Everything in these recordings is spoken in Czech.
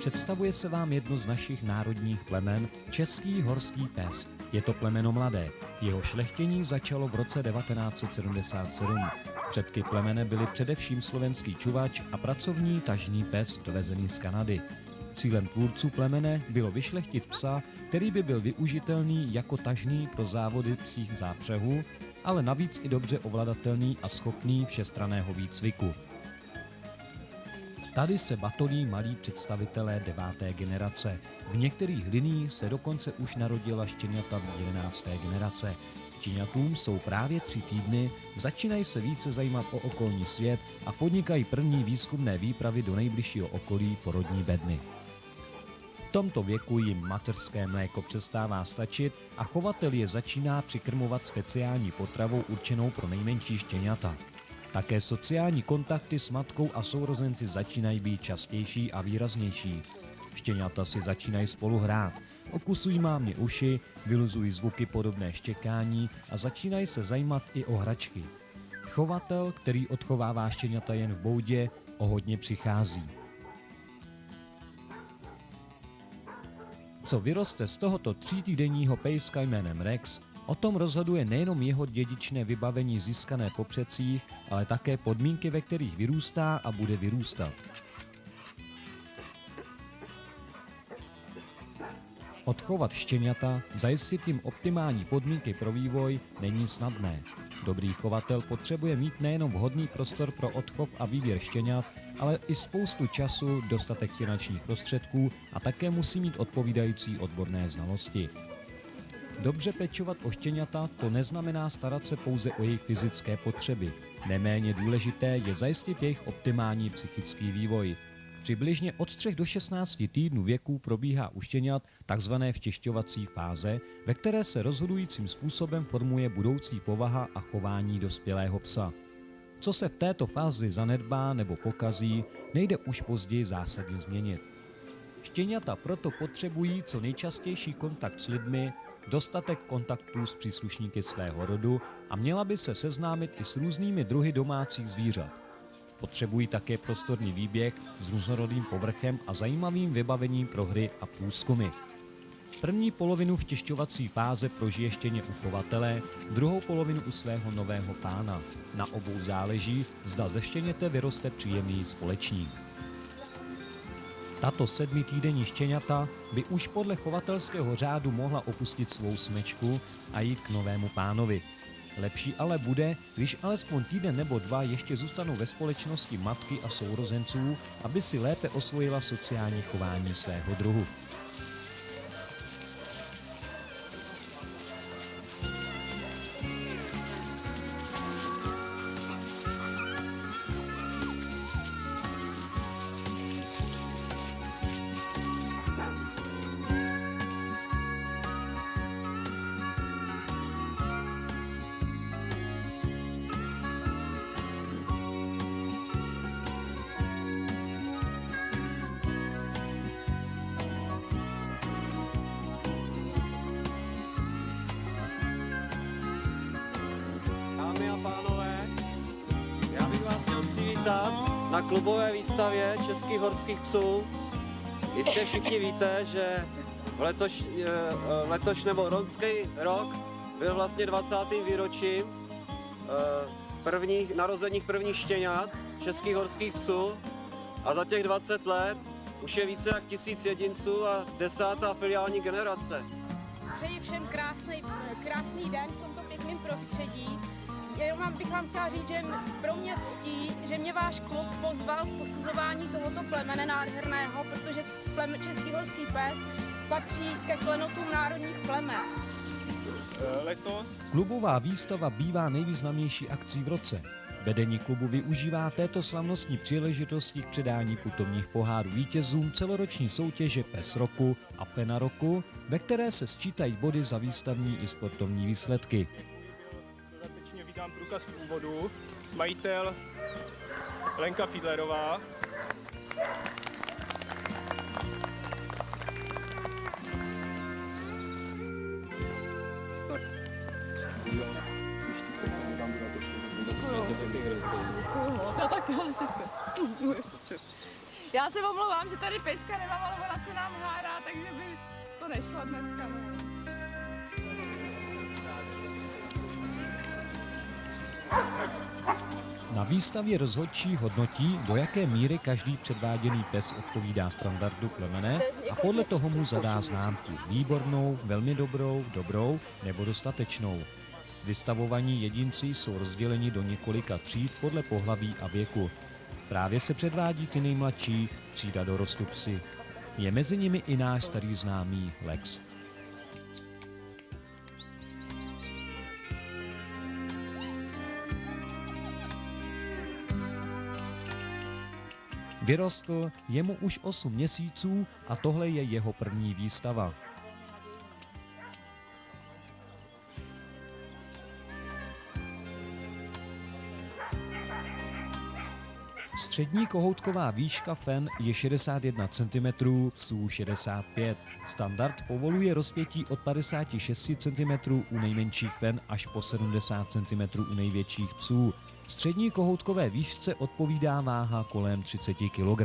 Představuje se vám jedno z našich národních plemen, český horský pes. Je to plemeno mladé. Jeho šlechtění začalo v roce 1977. Předky plemene byli především slovenský čuvač a pracovní tažní pes dovezený z Kanady. Cílem tvůrců plemene bylo vyšlechtit psa, který by byl využitelný jako tažný pro závody psích zápřehů, ale navíc i dobře ovladatelný a schopný všestranného výcviku. Tady se batolí malí představitelé 9. generace. V některých liniích se dokonce už narodila štěňata 11. generace. Štěňatům jsou právě 3 týdny, začínají se více zajímat o okolní svět a podnikají první výzkumné výpravy do nejbližšího okolí porodní bedny. V tomto věku jim mateřské mléko přestává stačit a chovatel je začíná přikrmovat speciální potravou určenou pro nejmenší štěňata. Také sociální kontakty s matkou a sourozenci začínají být častější a výraznější. Štěňata si začínají spolu hrát, okusují mámě uši, vyluzují zvuky podobné štěkání a začínají se zajímat i o hračky. Chovatel, který odchovává štěňata jen v boudě, o hodně přichází. Co vyroste z tohoto 3týdenního pejska jménem Rex, o tom rozhoduje nejenom jeho dědičné vybavení získané po předcích, ale také podmínky, ve kterých vyrůstá a bude vyrůstat. Odchovat štěňata, zajistit jim optimální podmínky pro vývoj, není snadné. Dobrý chovatel potřebuje mít nejenom vhodný prostor pro odchov a výběr štěňat, ale i spoustu času, dostatek finančních prostředků a také musí mít odpovídající odborné znalosti. Dobře pečovat o štěňata to neznamená starat se pouze o jejich fyzické potřeby. Neméně důležité je zajistit jejich optimální psychický vývoj. Přibližně od 3 do 16 týdnů věku probíhá u štěňat tzv. Včešťovací fáze, ve které se rozhodujícím způsobem formuje budoucí povaha a chování dospělého psa. Co se v této fázi zanedbá nebo pokazí, nejde už později zásadně změnit. Štěňata proto potřebují co nejčastější kontakt s lidmi, dostatek kontaktů s příslušníky svého rodu a měla by se seznámit i s různými druhy domácích zvířat. Potřebují také prostorný výběh s různorodým povrchem a zajímavým vybavením pro hry a průzkumy. První polovinu vtěšťovací fáze prožije štěně u chovatele, druhou polovinu u svého nového pána. Na obou záleží, zda ze štěněte vyroste příjemný společník. Tato 7týdenní štěňata by už podle chovatelského řádu mohla opustit svou smečku a jít k novému pánovi. Lepší ale bude, když alespoň týden nebo 2 ještě zůstanou ve společnosti matky a sourozenců, aby si lépe osvojila sociální chování svého druhu. Dámy a pánové, já bych vás chtěl přivítat na klubové výstavě českých horských psů. Jistě všichni víte, že letoš nebo loňský rok byl vlastně 20. výročím narozeních prvních štěňat českých horských psů a za těch 20 let už je více jak 1000 jedinců a 10. filiální generace. Přeji všem krásný den v tomto pěkném prostředí. Jenom bych vám chtěla říct, že pro mě ctí, že mě váš klub pozval k posuzování tohoto plemene nádherného, protože český horský pes patří ke klenotům národních plemen. Klubová výstava bývá nejvýznamnější akcí v roce. Vedení klubu využívá této slavnostní příležitosti k předání putovních pohárů vítězům celoroční soutěže Pes roku a Fena roku, ve které se sčítají body za výstavní i sportovní výsledky. Dodatečně vydám průkaz původu, majitel Lenka Fiedlerová. Já se omlouvám, že tady pejska nemám, ale ona se nám hádá, takže by to nešlo dneska. No. Na výstavě rozhodčí hodnotí, do jaké míry každý předváděný pes odpovídá standardu plemene a podle toho mu zadá známku výbornou, velmi dobrou, dobrou nebo dostatečnou. Vystavovaní jedinci jsou rozděleni do několika tříd podle pohlaví a věku. Právě se předvádí ty nejmladší, třída dorostu psy. Je mezi nimi i náš starý známý Lex. Vyrostl, je mu už 8 měsíců a tohle je jeho první výstava. Střední kohoutková výška fen je 61 cm, psů 65. Standard povoluje rozpětí od 56 cm u nejmenších fen až po 70 cm u největších psů. Střední kohoutkové výšce odpovídá váha kolem 30 kg.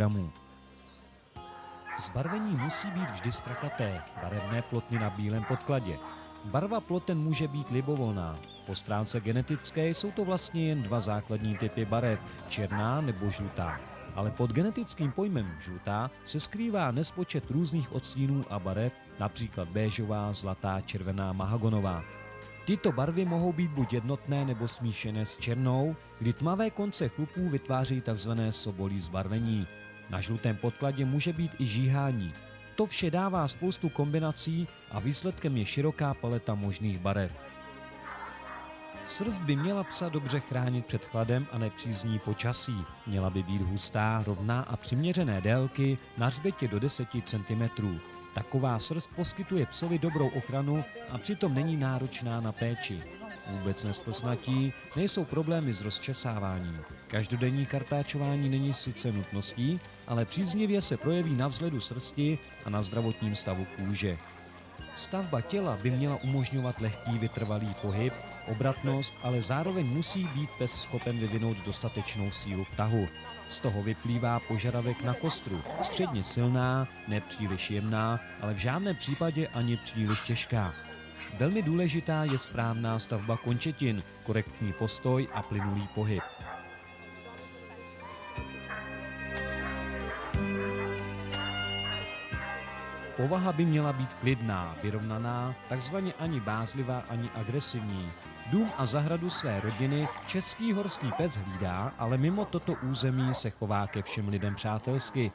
Zbarvení musí být vždy strakaté, barevné plotny na bílém podkladě. Barva ploten může být libovolná. Po stránce genetické jsou to vlastně jen dva základní typy barev, černá nebo žlutá. Ale pod genetickým pojmem žlutá se skrývá nespočet různých odstínů a barev, například béžová, zlatá, červená, mahagonová. Tyto barvy mohou být buď jednotné nebo smíšené s černou, kdy tmavé konce chlupů vytváří tzv. Sobolí zbarvení. Na žlutém podkladě může být i žíhání. To vše dává spoustu kombinací a výsledkem je široká paleta možných barev. Srst by měla psa dobře chránit před chladem a nepřízní počasí. Měla by být hustá, rovná a přiměřené délky na hřbetě do 10 cm. Taková srst poskytuje psovi dobrou ochranu a přitom není náročná na péči. Vůbec nesplsnatí, nejsou problémy s rozčesáváním. Každodenní kartáčování není sice nutností, ale příznivě se projeví na vzhledu srsti a na zdravotním stavu kůže. Stavba těla by měla umožňovat lehký vytrvalý pohyb, obratnost, ale zároveň musí být pes schopen vyvinout dostatečnou sílu v tahu. Z toho vyplývá požadavek na kostru, středně silná, nepříliš jemná, ale v žádném případě ani příliš těžká. Velmi důležitá je správná stavba končetin, korektní postoj a plynulý pohyb. Povaha by měla být klidná, vyrovnaná, takzvaně ani bázlivá, ani agresivní. Dům a zahradu své rodiny český horský pes hlídá, ale mimo toto území se chová ke všem lidem přátelsky.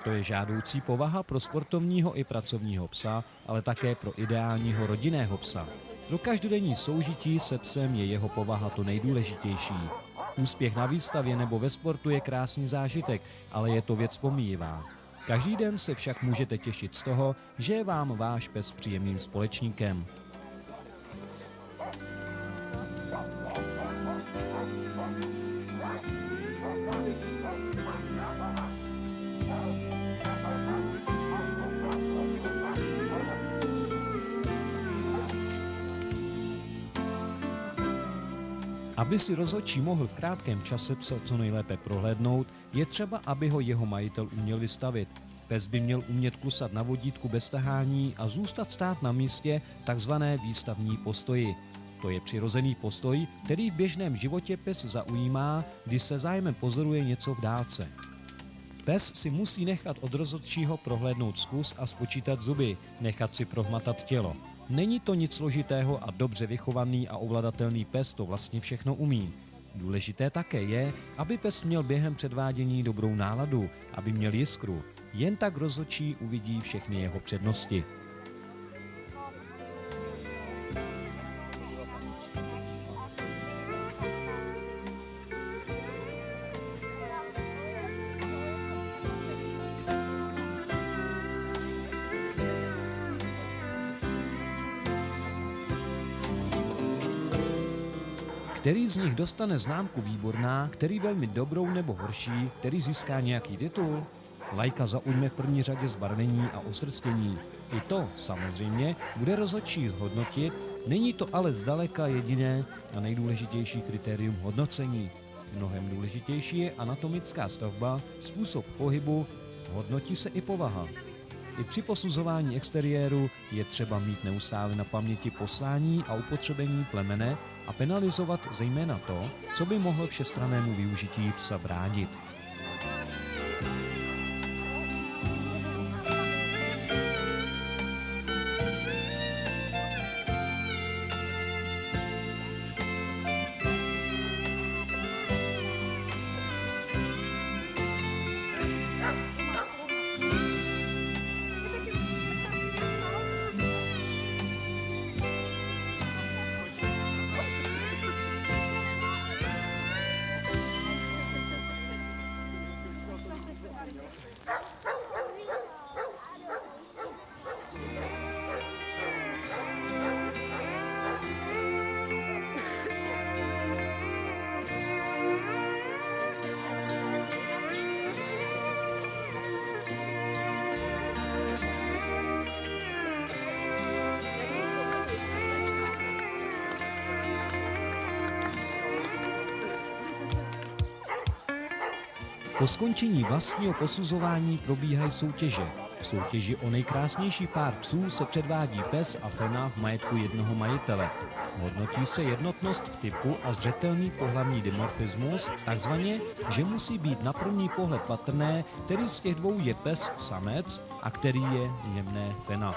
To je žádoucí povaha pro sportovního i pracovního psa, ale také pro ideálního rodinného psa. Pro každodenní soužití se psem je jeho povaha to nejdůležitější. Úspěch na výstavě nebo ve sportu je krásný zážitek, ale je to věc pomíjivá. Každý den se však můžete těšit z toho, že je vám váš pes příjemným společníkem. Aby si rozhodčí mohl v krátkém čase psa co nejlépe prohlédnout, je třeba, aby ho jeho majitel uměl vystavit. Pes by měl umět klusat na vodítku bez tahání a zůstat stát na místě, takzvané výstavní postoji. To je přirozený postoj, který v běžném životě pes zaujímá, když se zájmem pozoruje něco v dálce. Pes si musí nechat od rozhodčího prohlédnout zkus a spočítat zuby, nechat si prohmatat tělo. Není to nic složitého a dobře vychovaný a ovladatelný pes to vlastně všechno umí. Důležité také je, aby pes měl během předvádění dobrou náladu, aby měl jiskru. Jen tak rozhodčí uvidí všechny jeho přednosti. Který z nich dostane známku výborná, který velmi dobrou nebo horší, který získá nějaký titul? Lajka zaujme v první řadě zbarvení a osrstění. I to, samozřejmě, bude rozhodčí hodnotit, není to ale zdaleka jediné a nejdůležitější kritérium hodnocení. Mnohem důležitější je anatomická stavba, způsob pohybu, hodnotí se i povaha. I při posuzování exteriéru je třeba mít neustále na paměti poslání a upotřebení plemene a penalizovat zejména to, co by mohlo všestrannému využití psa bránit. Po skončení vlastního posuzování probíhají soutěže. V soutěži o nejkrásnější pár psů se předvádí pes a fena v majetku jednoho majitele. Hodnotí se jednotnost v typu a zřetelný pohlavní dimorfismus, takzvaně, že musí být na první pohled patrné, který z těch dvou je pes samec a který je jemné fena.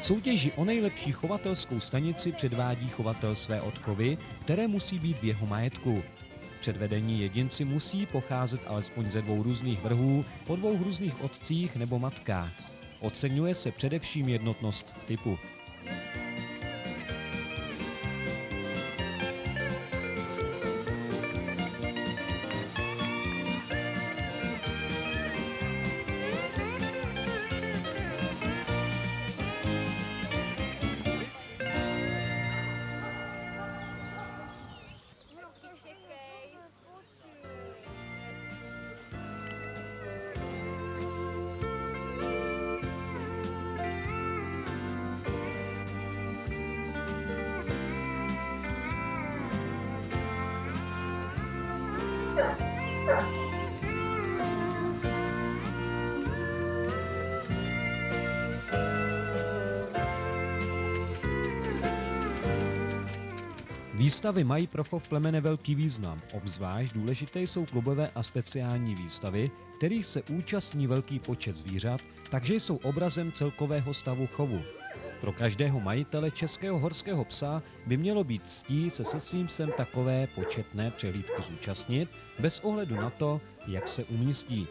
Soutěži o nejlepší chovatelskou stanici předvádí chovatel své odchovy, které musí být v jeho majetku. Předvedení jedinci musí pocházet alespoň ze dvou různých vrhů, po dvou různých otcích nebo matkách. Oceňuje se především jednotnost v typu. Výstavy mají pro chov plemene velký význam. Obzvlášť důležité jsou klubové a speciální výstavy, kterých se účastní velký počet zvířat, takže jsou obrazem celkového stavu chovu. Pro každého majitele českého horského psa by mělo být ctí se svým psem takové početné přehlídky zúčastnit, bez ohledu na to, jak se umístí.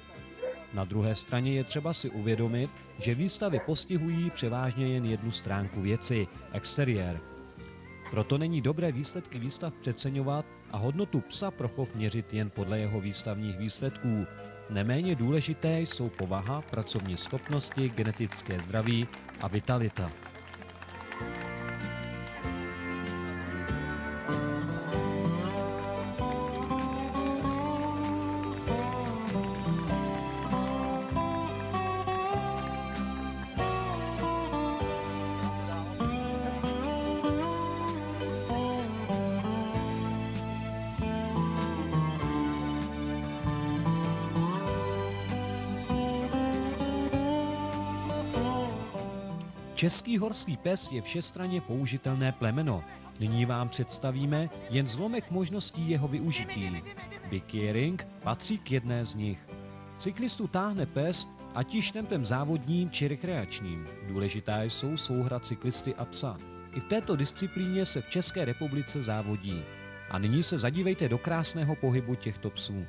Na druhé straně je třeba si uvědomit, že výstavy postihují převážně jen jednu stránku věci – exteriér. Proto není dobré výsledky výstav přeceňovat a hodnotu psa pro chov měřit jen podle jeho výstavních výsledků. Neméně důležité jsou povaha, pracovní schopnosti, genetické zdraví a vitalita. Český horský pes je všestranně použitelné plemeno. Nyní vám představíme jen zlomek možností jeho využití. Bikeering patří k jedné z nich. Cyklistu táhne pes, ať již tempem závodním či rekreačním. Důležitá jsou souhra cyklisty a psa. I v této disciplíně se v České republice závodí. A nyní se zadívejte do krásného pohybu těchto psů.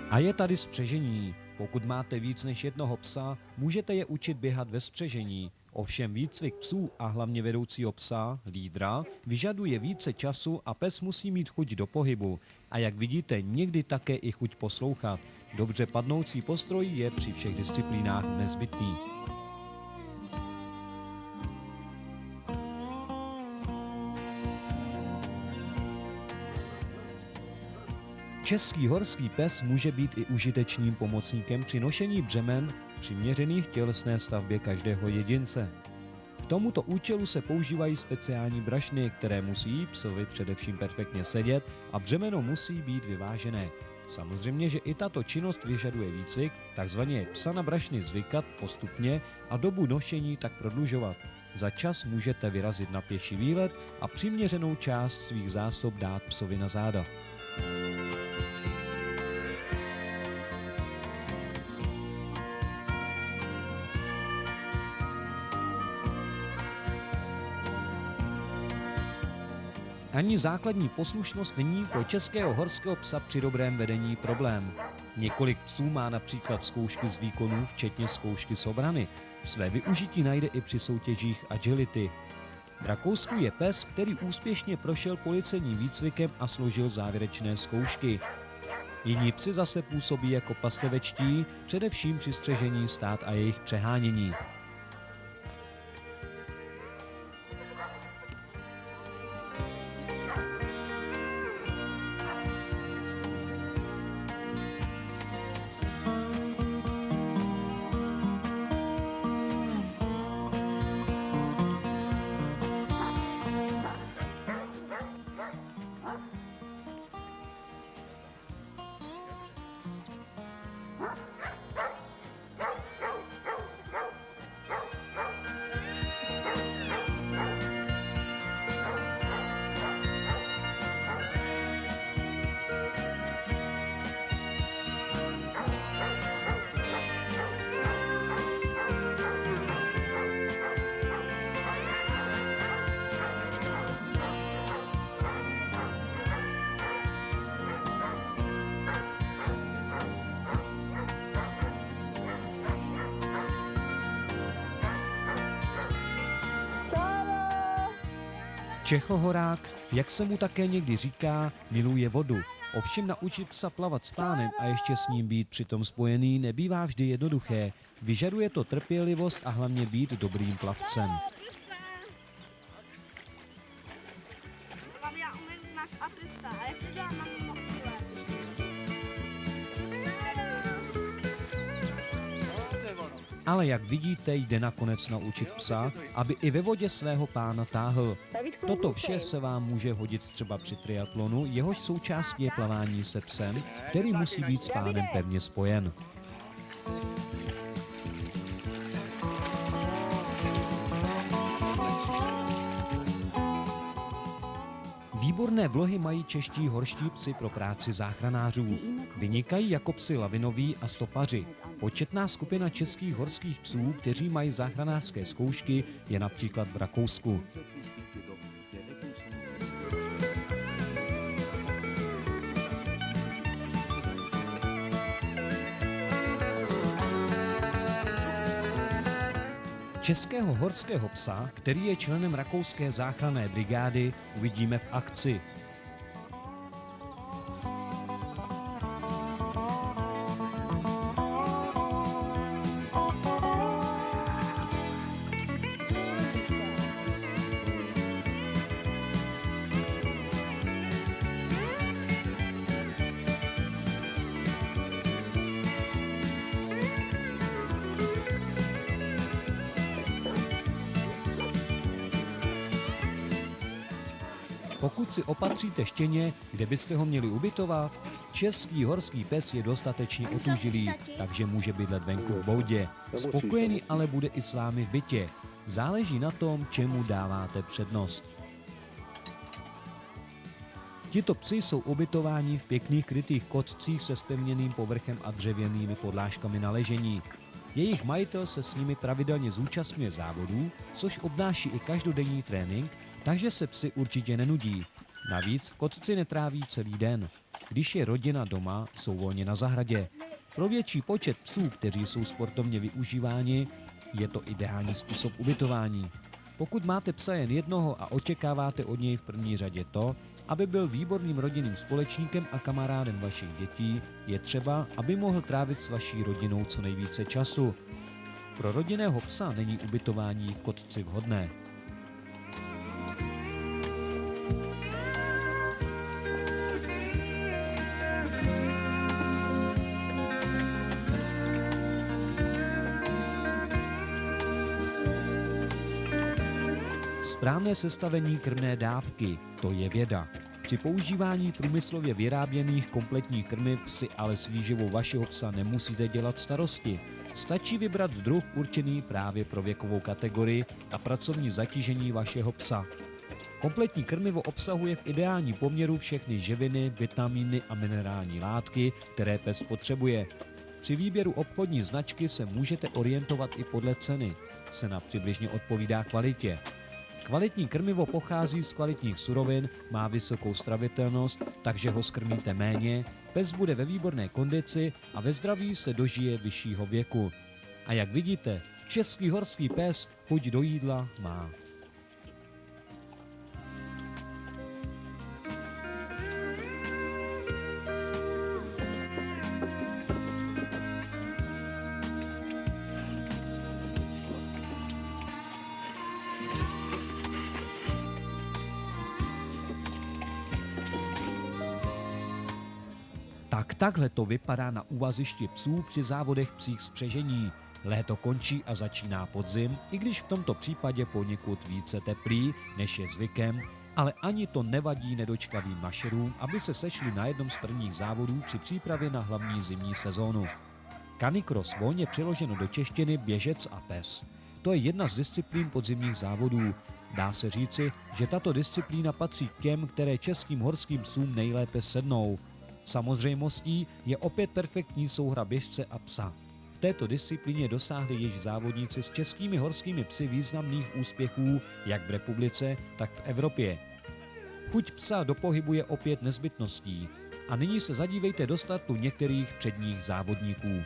A je tady spřežení. Pokud máte víc než jednoho psa, můžete je učit běhat ve spřežení. Ovšem výcvik psů a hlavně vedoucího psa, lídra, vyžaduje více času a pes musí mít chuť do pohybu. A jak vidíte, někdy také i chuť poslouchat. Dobře padnoucí postroj je při všech disciplínách nezbytný. Český horský pes může být i užitečným pomocníkem při nošení břemen přiměřených tělesné stavbě každého jedince. K tomuto účelu se používají speciální brašny, které musí psovi především perfektně sedět a břemeno musí být vyvážené. Samozřejmě, že i tato činnost vyžaduje výcvik, takzvaně psa na brašny zvykat postupně a dobu nošení tak prodlužovat. Za čas můžete vyrazit na pěší výlet a přiměřenou část svých zásob dát psovi na záda. Ani základní poslušnost není pro českého horského psa při dobrém vedení problém. Několik psů má například zkoušky z výkonů, včetně zkoušky z obrany. Své využití najde i při soutěžích agility. V Rakousku je pes, který úspěšně prošel policejním výcvikem a složil závěrečné zkoušky. Jiní psi zase působí jako pastevečtí, především při střežení stád a jejich přehánění. Čechohorák, jak se mu také někdy říká, miluje vodu. Ovšem naučit psa plavat s pánem a ještě s ním být přitom spojený nebývá vždy jednoduché. Vyžaduje to trpělivost a hlavně být dobrým plavcem. Já umím znak adresa, a jak se dělá na mobile? Ale jak vidíte, jde nakonec naučit psa, aby i ve vodě svého pána táhl. Toto vše se vám může hodit třeba při triatlonu, jehož součástí je plavání se psem, který musí být s pánem pevně spojen. Výborné vlohy mají čeští horští psi pro práci záchranářů. Vynikají jako psi lavinoví a stopaři. Početná skupina českých horských psů, kteří mají záchranářské zkoušky, je například v Rakousku. Českého horského psa, který je členem rakouské záchranné brigády, uvidíme v akci. Pokud si opatříte štěně, kde byste ho měli ubytovat, český horský pes je dostatečně otužilý, takže může bydlet venku v boudě. Spokojený ale bude i s vámi v bytě. Záleží na tom, čemu dáváte přednost. Tito psi jsou ubytováni v pěkných krytých kocích se zpevněným povrchem a dřevěnými podlážkami na ležení. Jejich majitel se s nimi pravidelně zúčastňuje závodů, což obnáší i každodenní trénink, takže se psi určitě nenudí. Navíc v kotci netráví celý den. Když je rodina doma, jsou volně na zahradě. Pro větší počet psů, kteří jsou sportovně využíváni, je to ideální způsob ubytování. Pokud máte psa jen jednoho a očekáváte od něj v první řadě to, aby byl výborným rodinným společníkem a kamarádem vašich dětí, je třeba, aby mohl trávit s vaší rodinou co nejvíce času. Pro rodinného psa není ubytování v kotci vhodné. Správné sestavení krmné dávky, to je věda. Při používání průmyslově vyráběných kompletních krmiv si ale s výživou vašeho psa nemusíte dělat starosti. Stačí vybrat druh určený právě pro věkovou kategorii a pracovní zatížení vašeho psa. Kompletní krmivo obsahuje v ideálním poměru všechny živiny, vitamíny a minerální látky, které pes potřebuje. Při výběru obchodní značky se můžete orientovat i podle ceny. Cena přibližně odpovídá kvalitě. Kvalitní krmivo pochází z kvalitních surovin, má vysokou stravitelnost, takže ho skrmíte méně, pes bude ve výborné kondici a ve zdraví se dožije vyššího věku. A jak vidíte, český horský pes chuť do jídla má. Tak takhle to vypadá na úvazišti psů při závodech psích spřežení. Léto končí a začíná podzim, i když v tomto případě poněkud více teplý, než je zvykem, ale ani to nevadí nedočkavým mašerům, aby se sešli na jednom z prvních závodů při přípravě na hlavní zimní sezónu. Canicross, volně přeloženo do češtiny běžec a pes. To je jedna z disciplín podzimních závodů. Dá se říci, že tato disciplína patří k těm, které českým horským psům nejlépe sednou. Samozřejmostí je opět perfektní souhra běžce a psa. V této disciplíně dosáhli již závodníci s českými horskými psy významných úspěchů jak v republice, tak v Evropě. Chuť psa do pohybu je opět nezbytností. A nyní se zadívejte do startu některých předních závodníků.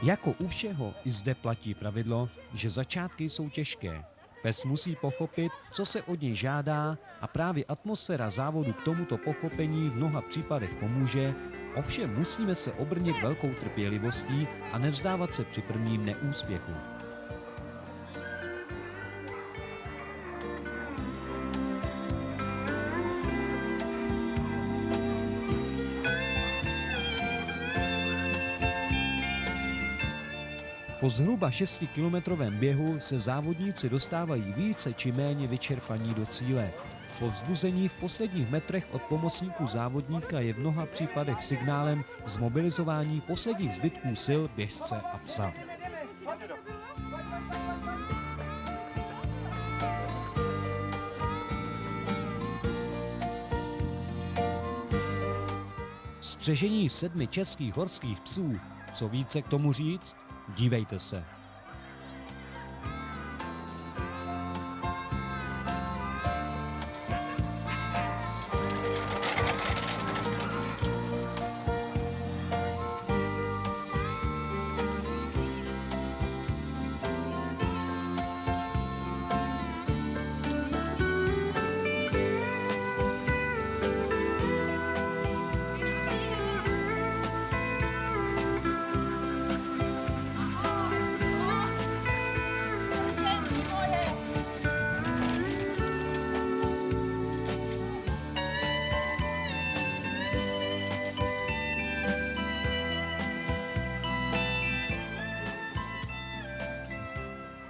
Jako u všeho i zde platí pravidlo, že začátky jsou těžké. Pes musí pochopit, co se od něj žádá a právě atmosféra závodu k tomuto pochopení v mnoha případech pomůže, ovšem musíme se obrnit velkou trpělivostí a nevzdávat se při prvním neúspěchu. Po zhruba 6kilometrovém běhu se závodníci dostávají více či méně vyčerpaní do cíle. Po vzbuzení v posledních metrech od pomocníků závodníka je v mnoha případech signálem zmobilizování posledních zbytků sil běžce a psa. Střežení 7 českých horských psů. Co více k tomu říct? Dívejte se.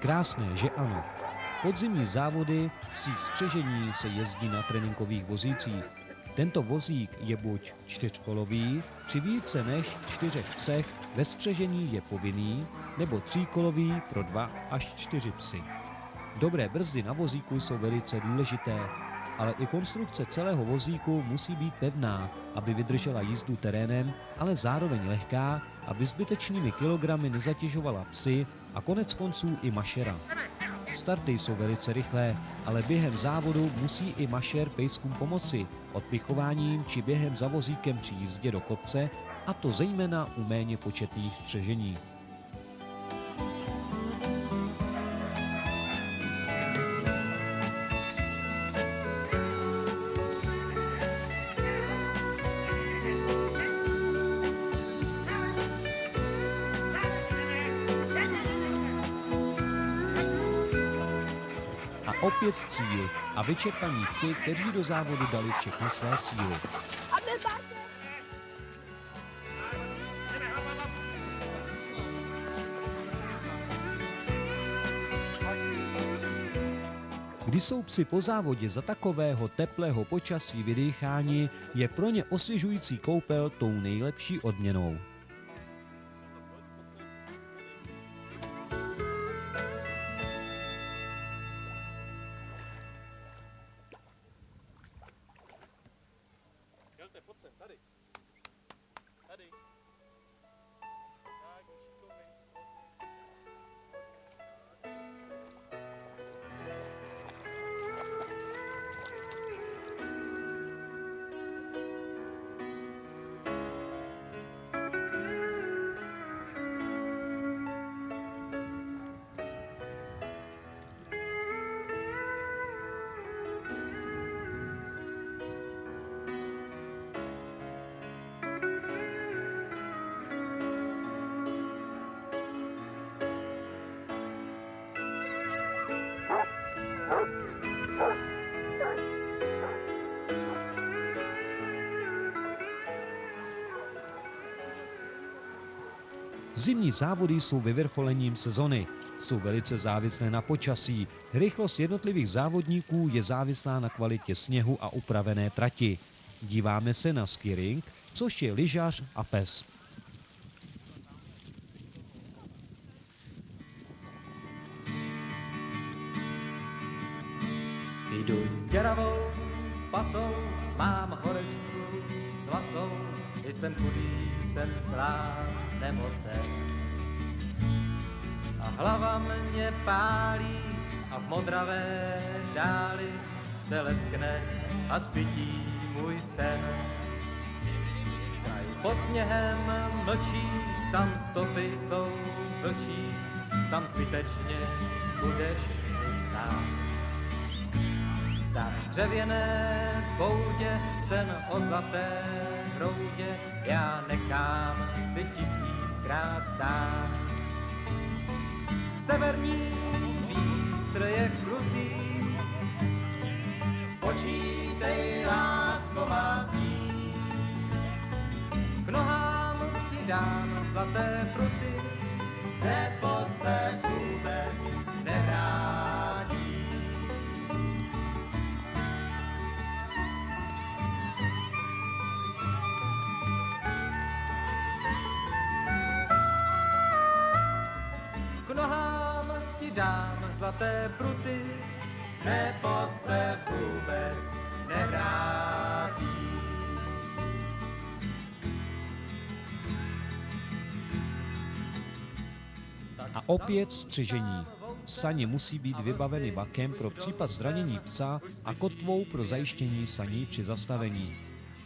Krásné, že ano. Podzimní závody psích střežení se jezdí na tréninkových vozících. Tento vozík je buď čtyřkolový, při více než 4 psech ve střežení je povinný, nebo tříkolový pro 2 až 4 psy. Dobré brzdy na vozíku jsou velice důležité, ale i konstrukce celého vozíku musí být pevná, aby vydržela jízdu terénem, ale zároveň lehká, aby zbytečnými kilogramy nezatěžovala psy a konec konců i mašera. Starty jsou velice rychlé, ale během závodu musí i mašér pejskům pomoci, odpichováním či během za vozíkem při jízdě do kopce, a to zejména u méně početných střežení. A opět cíl a vyčerpaní psi, kteří do závodu dali všechny své síly. Když jsou psi po závodě za takového teplého počasí vydýcháni, je pro ně osvěžující koupel tou nejlepší odměnou. Jelte, pojď sem, tady. Tady. Tak, šikovnej. Zimní závody jsou vyvrcholením sezony. Jsou velice závislé na počasí. Rychlost jednotlivých závodníků je závislá na kvalitě sněhu a upravené trati. Díváme se na skiering, což je lyžař a pes. Jdu s děravou patou, mám horečku svatou, jsem chudý, jsem slá nemoce. A hlava mě pálí a v modravé dáli se leskne a třpití můj sen. Kraj pod sněhem mlčí, tam stopy jsou vlčí, tam zbytečně budeš můj sám. Za dřevěné poutě, sen o zlaté hroudě, já nechám si 1000krát stát. Severní vítr je krutý, počítej, lásko má znít. K nohám ti dám zlaté pruty, nebo se vůbec nevrátí. K nohám ti dám zlaté pruty, nebo se vůbec nevrátí. A opět střežení. Saně musí být vybaveny vakem pro případ zranění psa a kotvou pro zajištění saní při zastavení.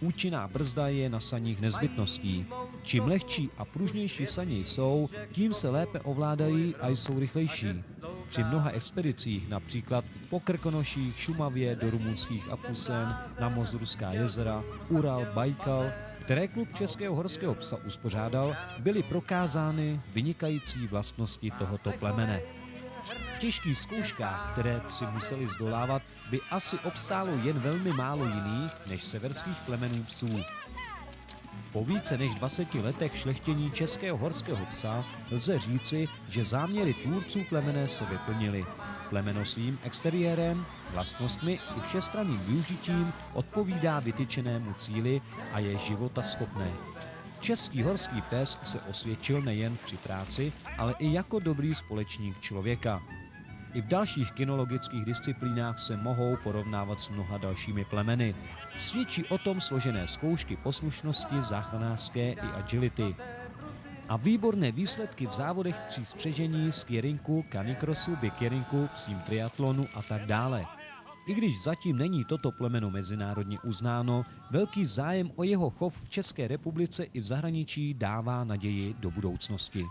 Účinná brzda je na saních nezbytností. Čím lehčí a pružnější saně jsou, tím se lépe ovládají a jsou rychlejší. Při mnoha expedicích, například po Krkonoších, Šumavě, do rumunských Apusen, na Mozurská jezera, Ural, Bajkal, které klub Českého horského psa uspořádal, byly prokázány vynikající vlastnosti tohoto plemene. V těžkých zkouškách, které psi museli zdolávat, by asi obstálo jen velmi málo jiných než severských plemenů psů. Po více než 20 letech šlechtění českého horského psa lze říci, že záměry tvůrců plemene se vyplnily. Plemeno svým exteriérem, vlastnostmi i všestranným využitím odpovídá vytyčenému cíli a je životaschopné. Český horský pes se osvědčil nejen při práci, ale i jako dobrý společník člověka. I v dalších kynologických disciplínách se mohou porovnávat s mnoha dalšími plemeny. Svědčí o tom složené zkoušky poslušnosti, záchranářské i agility. A výborné výsledky v závodech tří spřežení, skierinku, canicrossu, bikierinku, psím triatlonu a tak dále. I když zatím není toto plemeno mezinárodně uznáno, velký zájem o jeho chov v České republice i v zahraničí dává naději do budoucnosti.